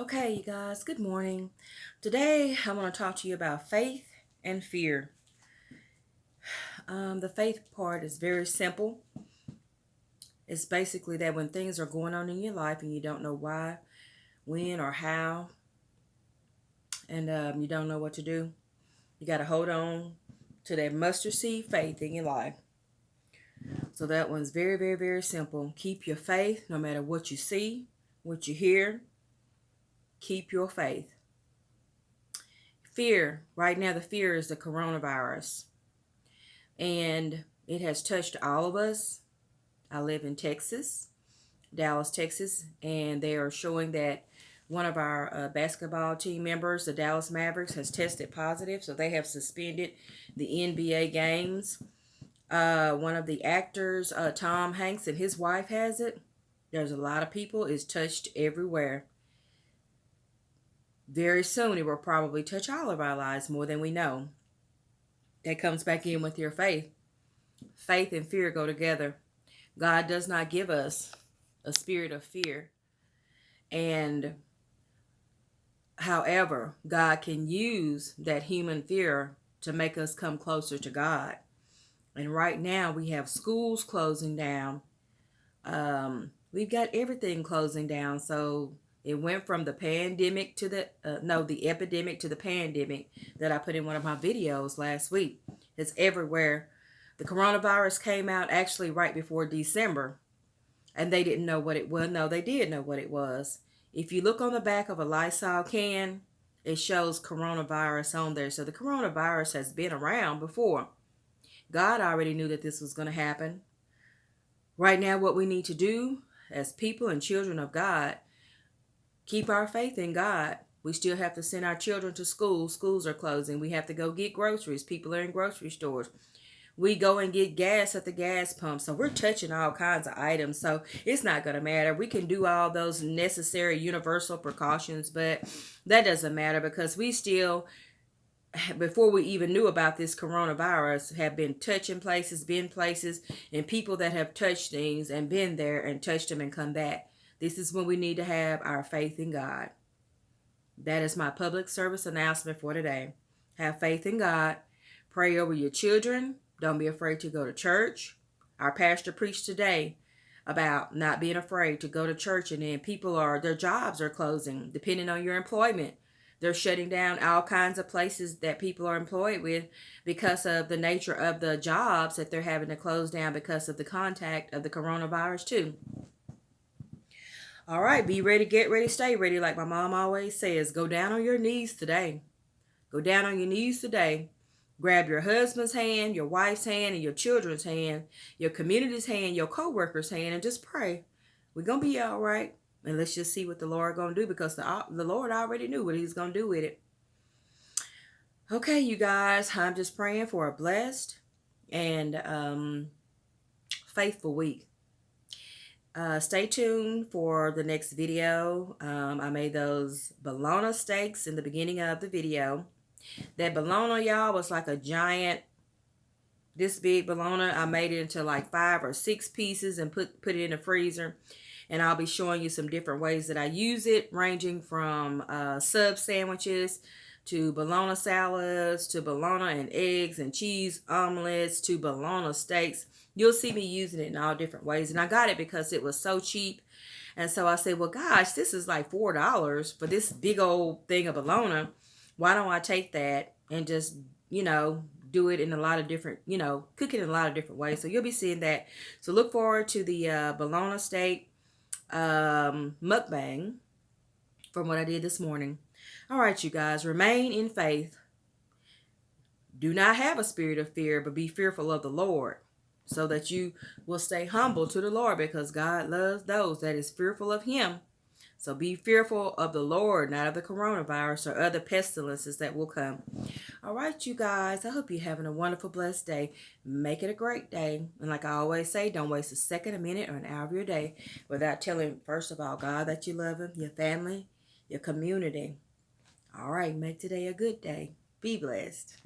Okay, you guys, good morning. Today, I want to talk to you about faith and fear. The faith part is very simple. It's basically that when things are going on in your life and you don't know why, when, or how, and you don't know what to do, you got to hold on to that mustard seed faith in your life. So that one's very, very, very simple. Keep your faith no matter what you see, what you hear. Keep your faith. Fear, right now, the fear is the coronavirus. And it has touched all of us. I live in Texas, Dallas, Texas, and they are showing that one of our basketball team members, the Dallas Mavericks, has tested positive, so they have suspended the NBA games. One of the actors, Tom Hanks, and his wife has it. There's a lot of people. It's touched everywhere. Very soon, it will probably touch all of our lives more than we know. That comes back in with your faith. Faith and fear go together. God does not give us a spirit of fear. And however, God can use that human fear to make us come closer to God. And right now we have schools closing down. We've got everything closing down. So it went from the pandemic to the epidemic to the pandemic that I put in one of my videos last week. It's everywhere. The coronavirus came out actually right before December, and they didn't know what it was. No, they did know what it was. If you look on the back of a Lysol can, it shows coronavirus on there. So the coronavirus has been around before. God already knew that this was going to happen. Right now, what we need to do as people and children of God, keep our faith in God. We still have to send our children to school. Schools are closing. We have to go get groceries. People are in grocery stores. We go and get gas at the gas pump. So we're touching all kinds of items. So it's not going to matter. We can do all those necessary universal precautions, but that doesn't matter because we still, before we even knew about this coronavirus, have been touching places, been places, and people that have touched things and been there and touched them and come back. This is when we need to have our faith in God. That is my public service announcement for today. Have faith in God. Pray over your children. Don't be afraid to go to church. Our pastor preached today about not being afraid to go to church, and then their jobs are closing, depending on your employment. They're shutting down all kinds of places that people are employed with because of the nature of the jobs that they're having to close down because of the contact of the coronavirus too. All right, be ready, get ready, stay ready. Like my mom always says, go down on your knees today. Go down on your knees today. Grab your husband's hand, your wife's hand, and your children's hand, your community's hand, your co-worker's hand, and just pray. We're going to be all right. And let's just see what the Lord going to do because the Lord already knew what he's going to do with it. Okay, you guys, I'm just praying for a blessed and faithful week. Stay tuned for the next video. I made those bologna steaks in the beginning of the video. That bologna, y'all, was like a giant, this big bologna. I made it into like 5 or 6 pieces and put it in the freezer. And I'll be showing you some different ways that I use it, ranging from sub sandwiches to bologna salads to bologna and eggs and cheese omelets to bologna steaks. You'll see me using it in all different ways. And I got it because it was so cheap. And so I said, well, gosh, this is like $4 for this big old thing of bologna. Why don't I take that and just, do it in a lot of different, cook it in a lot of different ways. So you'll be seeing that. So look forward to the bologna steak mukbang from what I did this morning. All right, you guys, remain in faith. Do not have a spirit of fear, but be fearful of the Lord so that you will stay humble to the Lord because God loves those that is fearful of him. So be fearful of the Lord, not of the coronavirus or other pestilences that will come. All right, you guys, I hope you're having a wonderful, blessed day. Make it a great day. And like I always say, don't waste a second, a minute, or an hour of your day without telling, first of all, God that you love him, your family, your community. All right, make today a good day. Be blessed.